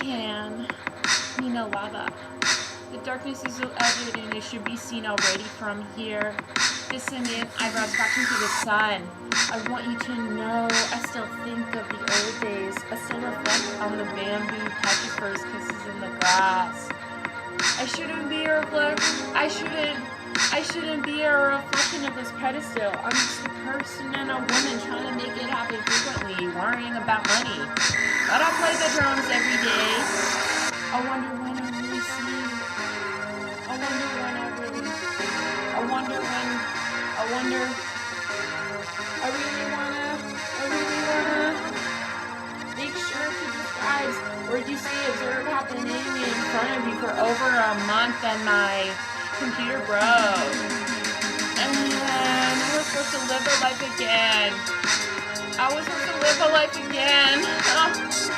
can. Nina lava. The darkness is so evident, it should be seen already from here. Dissonant eyebrows flashing to the sun. I want you to know I still think of the old days. I still reflect on the bamboo patches for his kisses in the grass. I shouldn't be a reflection of this pedestal. I'm just a person and a woman trying to make it happen frequently, worrying about money. But I play the drums every day. I wonder when I really see. I really wanna make sure to describe or you see observe happening in front of you for over a month and my computer broke. And then I was supposed to live a life again.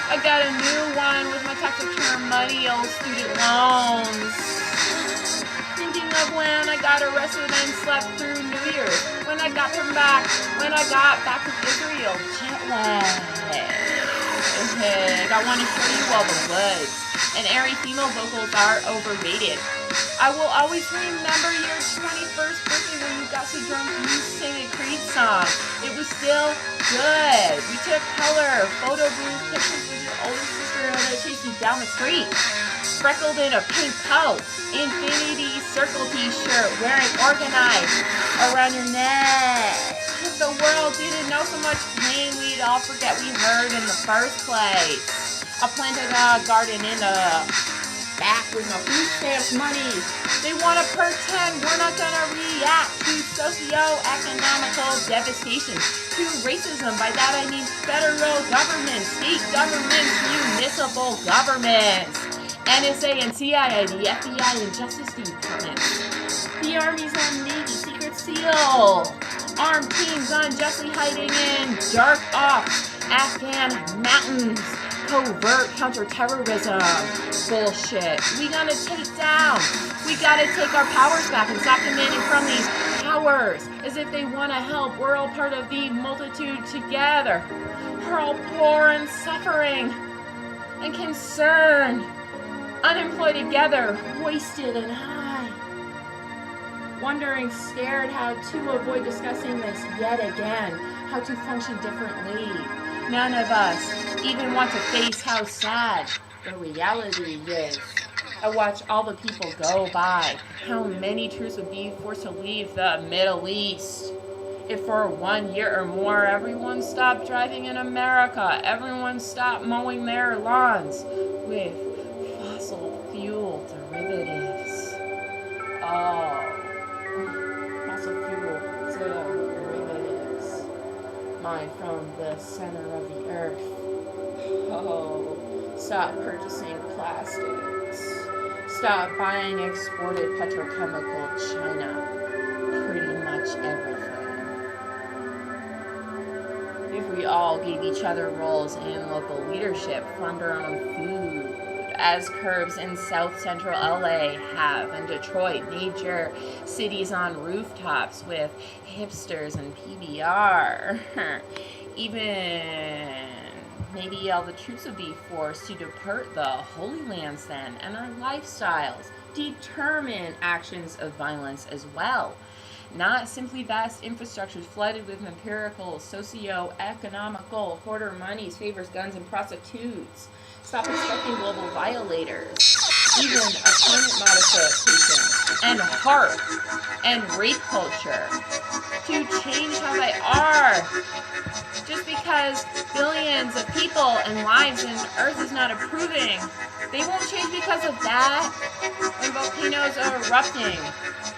I got a new one with my tax return money, old student loans. Thinking of when I got arrested and slept through New Year's. When I got back from Israel, jet lag. I want to show you all the woods. And airy female vocals are overrated. I will always remember your 21st birthday when you got so drunk you sang a Creed song. It was still good. We took color, photo booth pictures with your older sister and I chased you down the street. Freckled in a pink coat, infinity circle t-shirt, wearing organized around your neck. If the world didn't know so much pain, we'd all forget we heard in the first place. I planted a garden in the back with my food stamps money. They want to pretend we're not going to react to socio-economical devastation, to racism. By that I mean federal government, state governments, municipal governments, NSA and CIA, the FBI and Justice Department, the Armies and Navy, Secret SEAL, armed teams unjustly hiding in dark ops, Afghan mountains, covert counterterrorism bullshit. We gotta take our powers back and stop demanding from these powers as if they want to help. We're all part of the multitude together. We're all poor and suffering and concerned, unemployed together, wasted and high. Wondering, scared how to avoid discussing this yet again, how to function differently. None of us even want to face how sad the reality is. I watch all the people go by. How many troops would be forced to leave the Middle East? If for 1 year or more everyone stopped driving in America, everyone stopped mowing their lawns with fossil fuel derivatives. Oh, fossil fuel derivatives. Mine from the center of the earth. Oh, stop purchasing plastics. Stop buying exported petrochemical China. Pretty much everything. If we all gave each other roles in local leadership, farmed our own food, as curbs in South Central LA have, and Detroit, major cities on rooftops with hipsters and PBR. Even maybe all the troops would be forced to depart the Holy Lands then, and our lifestyles determine actions of violence as well. Not simply vast infrastructures flooded with empirical, socio-economical hoarder monies, favors, guns, and prostitutes. Stop expecting global violators, even a climate modification, and heart and rape culture to change how they are. Just because billions of people and lives and Earth is not approving, they won't change because of that. When volcanoes are erupting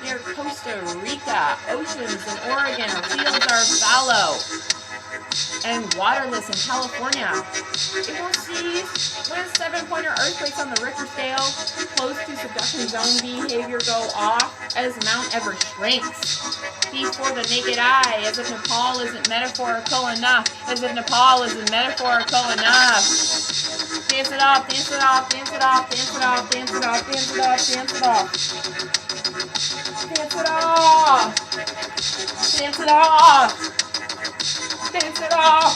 near Costa Rica, oceans in Oregon, or fields are fallow and waterless in California, it will cease when 7-pointer earthquakes on the Richter scale, close to subduction zone behavior, go off as Mount Everest shrinks before the naked eye, as if Nepal isn't metaphorical enough, Dance it off, dance it off, dance it off, dance it off, dance it off, dance it off, dance it off. Dance it off. Dance it off. Dance it off.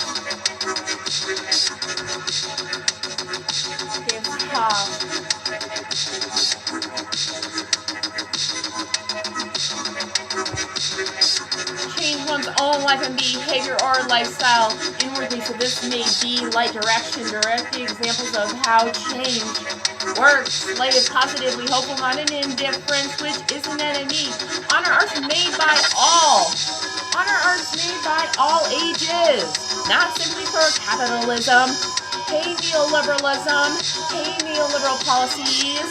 Dance human behavior or lifestyle inwardly. So this may be like direction, direct examples of how change works. Light is positively hopeful, not an indifference, which is an enemy. Honor arts made by all. Honor arts made by all ages, not simply for capitalism. Hey neoliberalism, hey neoliberal policies,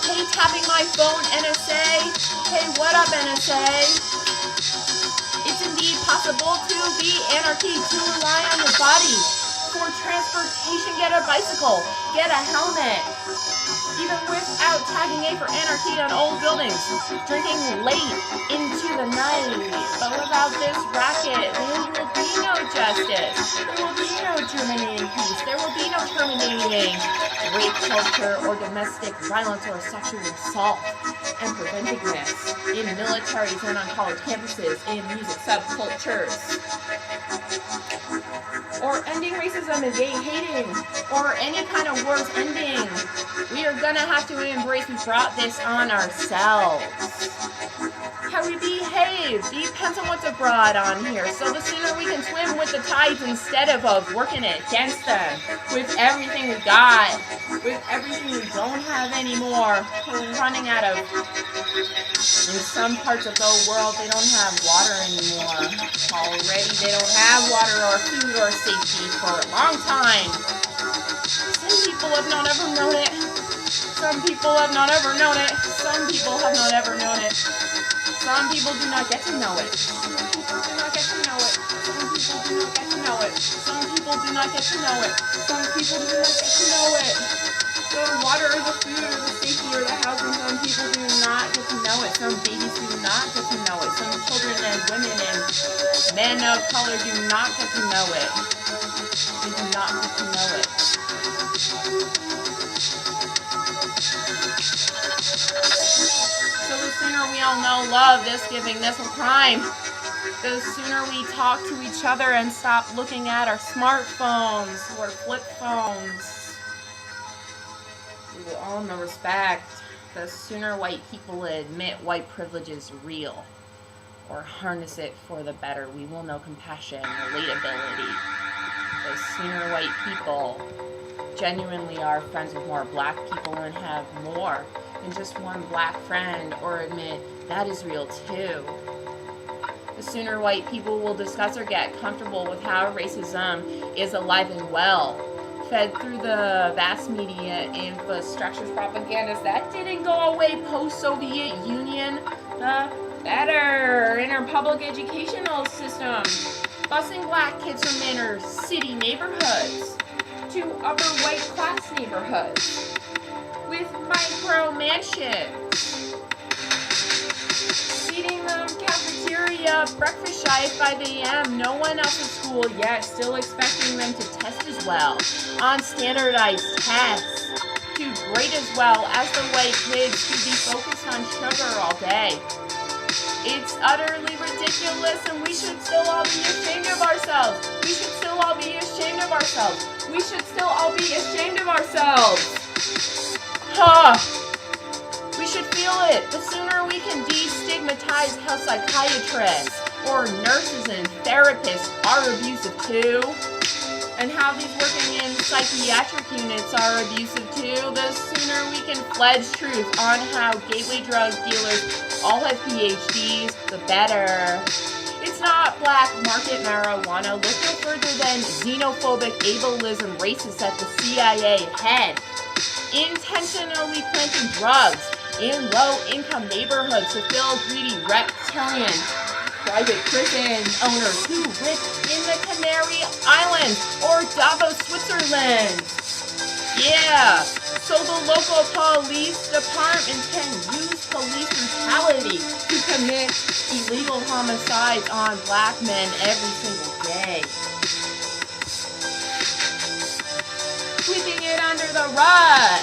hey tapping my phone NSA, hey what up NSA? It's indeed possible to be anarchy, to rely on your body. For transportation, get a bicycle, get a helmet. Even without tagging A for anarchy on old buildings, drinking late into the night. But without this racket, there will be no justice. There will be no terminating peace. There will be no terminating rape culture or domestic violence or sexual assault and preventing this in militaries and on college campuses, in music subcultures. Or ending racism and gay hating, or any kind of worse ending. We are gonna have to embrace we brought this on ourselves. How we behave depends on what's abroad on here. So the sooner we can swim with the tides instead of working against them. With everything we got, with everything we don't have anymore, we're running out of. In some parts of the world, they don't have water anymore. Already, they don't have water or food or safety for a long time. Some people have not ever known it. Some people have not ever known it. Some people have not ever known it. Some people do not get to know it. Some people do not get to know it. Some people do not get to know it. Some people do not get to know it. Some people do not get to know it. The water or the food or the safety or the housing, some people do not get to know it. Some babies do not get to know it. Some children and women and men of color do not get to know it. They do not get to know it. So the sooner we all know love, this giving, this will crime. The sooner we talk to each other and stop looking at our smartphones or flip phones. With all the respect, the sooner white people admit white privilege is real or harness it for the better, we will know compassion, relatability. The sooner white people genuinely are friends with more black people and have more than just one black friend, or admit that is real too. The sooner white people will discuss or get comfortable with how racism is alive and well, fed through the vast media infrastructures, propagandas that didn't go away post-Soviet Union, the better in our public educational system, busing black kids from inner city neighborhoods to upper white class neighborhoods with micro mansions, feeding them cafeteria breakfast shy at 5 a.m. No one else at school yet, still expecting them to test as well on standardized tests, to grade as well as the white kids to be focused on sugar all day. It's utterly ridiculous, and we should still all be ashamed of ourselves. We should still all be ashamed of ourselves. We should still all be ashamed of ourselves. We should feel it. The sooner we can destigmatize how psychiatrists or nurses and therapists are abusive too, and how these working in psychiatric units are abusive too, the sooner we can pledge truth on how gateway drug dealers all have PhDs, the better. It's not black market marijuana. Look no further than xenophobic ableism racists at the CIA head, intentionally planting drugs in low-income neighborhoods to fill greedy reptilian private prison owners who live in the Canary Islands or Davos, Switzerland. Yeah, so the local police department can use police brutality to commit illegal homicides on black men every single day. Sweeping it under the rug.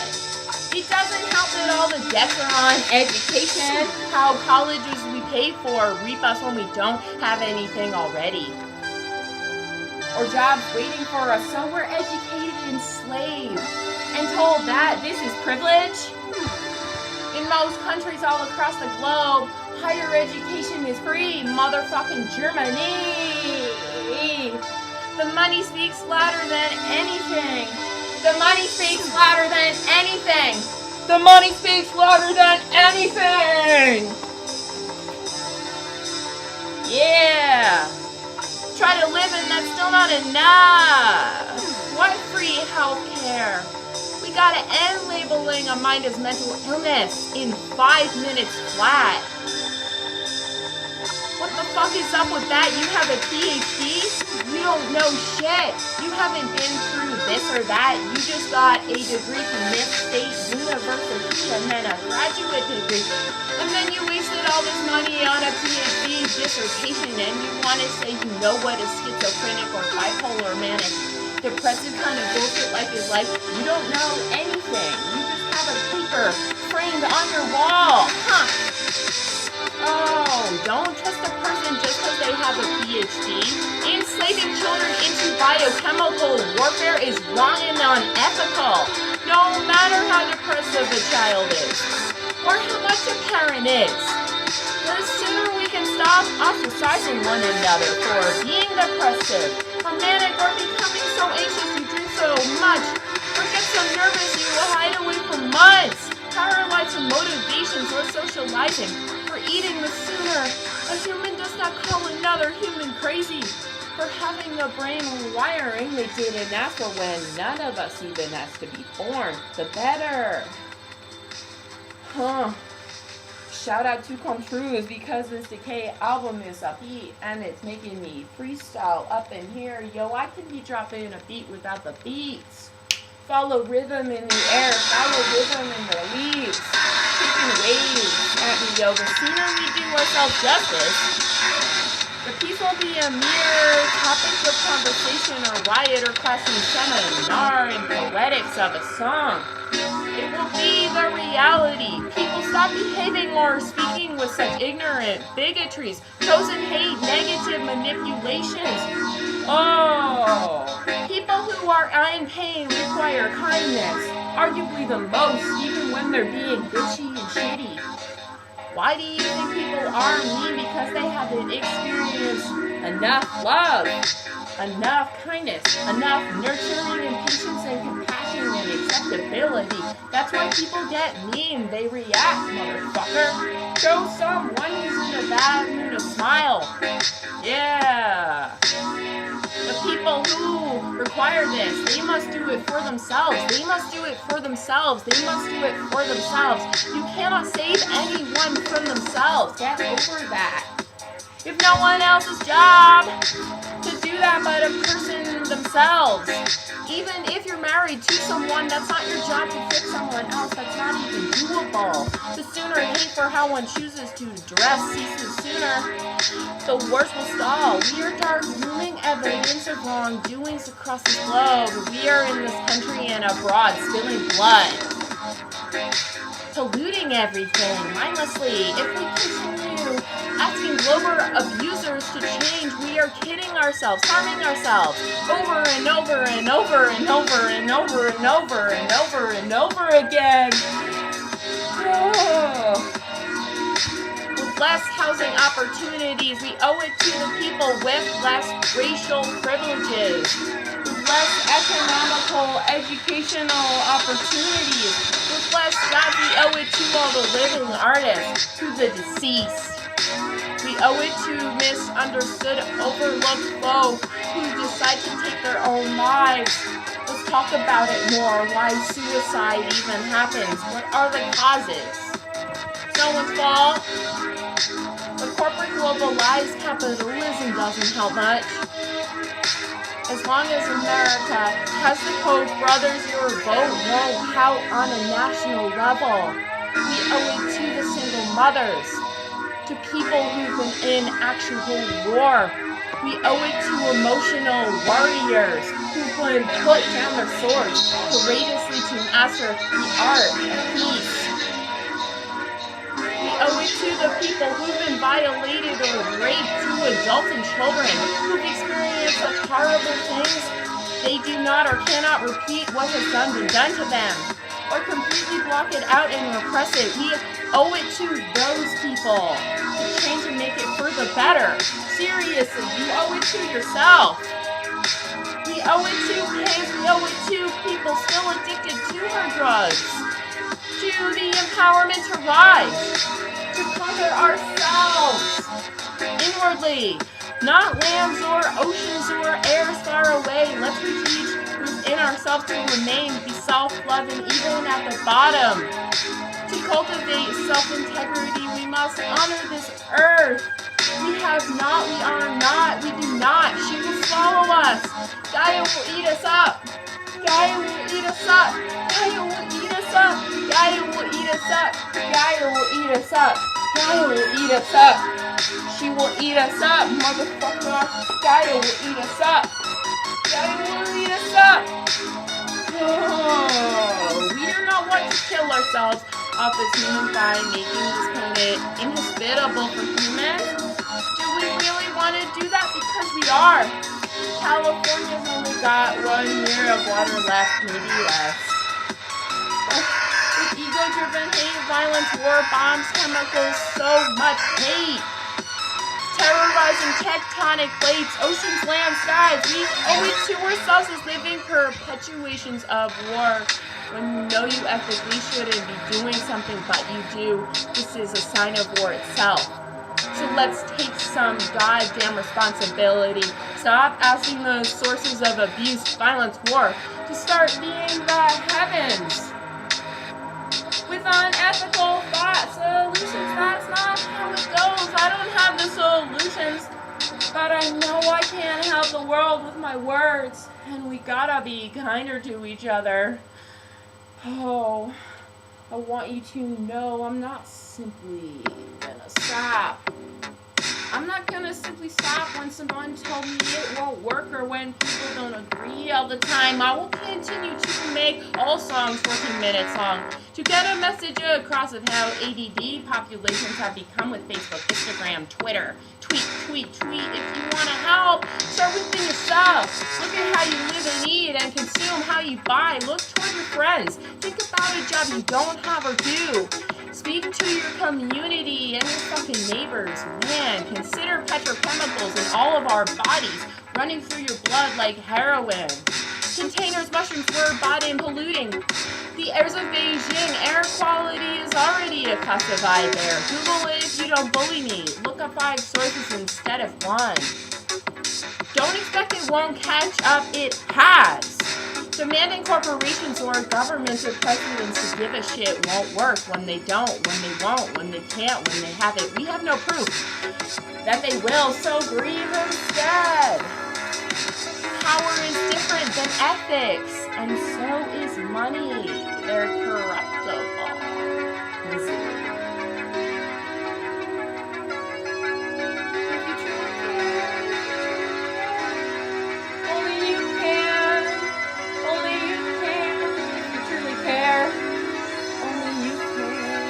It doesn't help that all the debts are on education, how colleges we pay for reap us when we don't have anything already, or jobs waiting for us, so we're educated and enslaved and told that this is privilege. In most countries all across the globe, higher education is free, motherfucking Germany. money speaks louder than anything. The money speaks louder than anything. The money speaks louder than anything. Yeah. Try to live and that's still not enough. What free healthcare? We gotta end labeling a mind as mental illness in 5 minutes flat. What the fuck is up with that? You have a PhD? You don't know shit. You haven't been through this or that. You just got a degree from this state university and then a graduate degree. And then you wasted all this money on a PhD dissertation and you want to say you know what a schizophrenic or bipolar manic depressive kind of bullshit life is like. You don't know anything. You just have a paper framed on your wall. Huh. Oh, don't trust a person just because they have a PhD. Enslaving children into biochemical warfare is wrong and unethical, no matter how depressive a child is, or how much a parent is. The sooner we can stop ostracizing one another for being depressive, or manic, or becoming so anxious you drink so much, or get so nervous you will hide away for months, paralyzed from motivations or socializing, or eating, the sooner a human does not call another human crazy for having a brain wiring they didn't ask for when none of us even asked to be born, the better. Huh. Shout out to Com Truise because this Decay album is upbeat and it's making me freestyle up in here. Yo, I can be dropping a beat without the beats. Follow rhythm in the air, follow rhythm in the leaves. Taking waves at me, yo. The sooner we do ourselves justice, the piece will be a mere topic of conversation or riot or classroom seminar in poetics of a song. It will be the reality. People stop behaving or speaking with such ignorant bigotries, chosen hate, negative manipulations. Oh, people who are in pain require kindness, arguably the most, even when they're being bitchy and shitty. Why do you think people are mean? Because they haven't experienced enough love, enough kindness, enough nurturing and patience and compassion and acceptability. That's why people get mean. They react, motherfucker. Show someone who's in a bad mood a smile. Yeah. The people who require this, they must do it for themselves. They must do it for themselves. They must do it for themselves. You cannot save anyone from themselves. Get over that. If no one else's job to do that but a person themselves. Even if you're married to someone, that's not your job to fix someone else. That's not even doable. The sooner hate for how one chooses to dress ceases sooner, the worse will stall. We are dark looming evidence of wrongdoings across the globe. We are in this country and abroad spilling blood, polluting everything mindlessly. If we continue asking global abusers to change, we are kidding ourselves, harming ourselves over and over and over and over and over and over and over and over again. Oh. With less housing opportunities, we owe it to the people with less racial privileges, with less economical, educational opportunities, with less jobs. We owe it to all the living artists, to the deceased. We owe it to misunderstood, overlooked folk who decide to take their own lives. Let's talk about it more. Why suicide even happens. What are the causes? No one's fault. The corporate globalized capitalism doesn't help much. As long as America has the Koch brothers, your vote won't count on a national level. We owe it to the single mothers, to people who've been in actual war. We owe it to emotional warriors who've been put down their swords courageously to master the art of peace. We owe it to the people who've been violated or raped, to adults and children who've experienced such horrible things they do not or cannot repeat what has been done to them, or completely block it out and repress it. We owe it to those people to change and make it for the better. Seriously, you owe it to yourself. owe it to pigs, we owe it to people still addicted to our drugs, to the empowerment to rise, to conquer ourselves inwardly, not lands or oceans or airs far away. Let's reach within ourselves to remain, be self-loving even at the bottom. To cultivate self-integrity, we must honor this earth. We have not, we are not, we do not. She will swallow us. Gaia will eat us up. Gaia will eat us up. Gaia will eat us up. Gaia will eat us up. Gaia will eat us up. Gaia will eat us up. She will eat us up, motherfucker. Gaia will eat us up. Gaia will eat us up. Oh, we do not want to kill ourselves off this human by making this planet inhospitable for humans. Do we really want to do that? Because we are. California's only got 1 year of water left, maybe less. With ego-driven hate, violence, war, bombs, chemicals, so much hate. Terrorizing tectonic plates, oceans, land, skies. We owe it to ourselves as living perpetuations of war. When you know you ethically shouldn't be doing something, but you do, this is a sign of war itself. So let's take some goddamn responsibility. Stop asking the sources of abuse, violence, war to start being the heavens. With unethical thought solutions, that's not how it goes. I don't have the solutions, but I know I can help the world with my words. And we gotta be kinder to each other. Oh, I want you to know I'm not simply gonna stop. I'm not gonna simply stop when someone told me it won't work or when people don't agree all the time. I will continue to make all songs 14 minutes long to get a message across of how ADD populations have become with Facebook, Instagram, Twitter. Tweet. If you want to help, start within yourself. Look at how you live and eat and consume, how you buy. Look toward your friends. Think about a job you don't have or do. Speak to your community and your fucking neighbors. Man, consider petrochemicals in all of our bodies running through your blood like heroin. Containers, mushrooms were bought in polluting the airs of Beijing. Air quality is already a classified there. Google it if you don't bully me. Look up 5 sources instead of 1. Don't expect it won't catch up, it has. Demanding corporations or governments or presidents to give a shit won't work when they don't, when they won't, when they can't, when they haven't. We have no proof that they will, so grieve instead. Power is different than ethics, and so is money. They're corruptible. Only you can. Only you can. If you truly care. Only you can.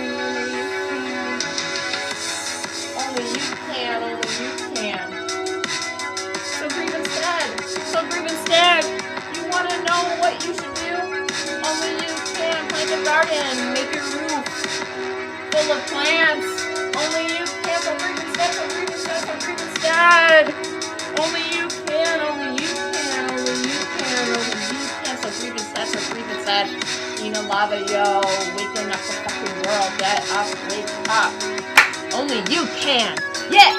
Only you can. Only you can. So grieve instead. So grieve instead. You want to know what you should do? Only you can. Plant a garden. Make your roof full of plants. Only you can. So grieve instead. So grieve instead. So grieve instead. Only you can. Only you can. Only you can. Only you can. So grieve instead. So grieve instead. Nina Lava, yo. Waking up the fucking world. Get up. Wake up. Only you can. Yeah.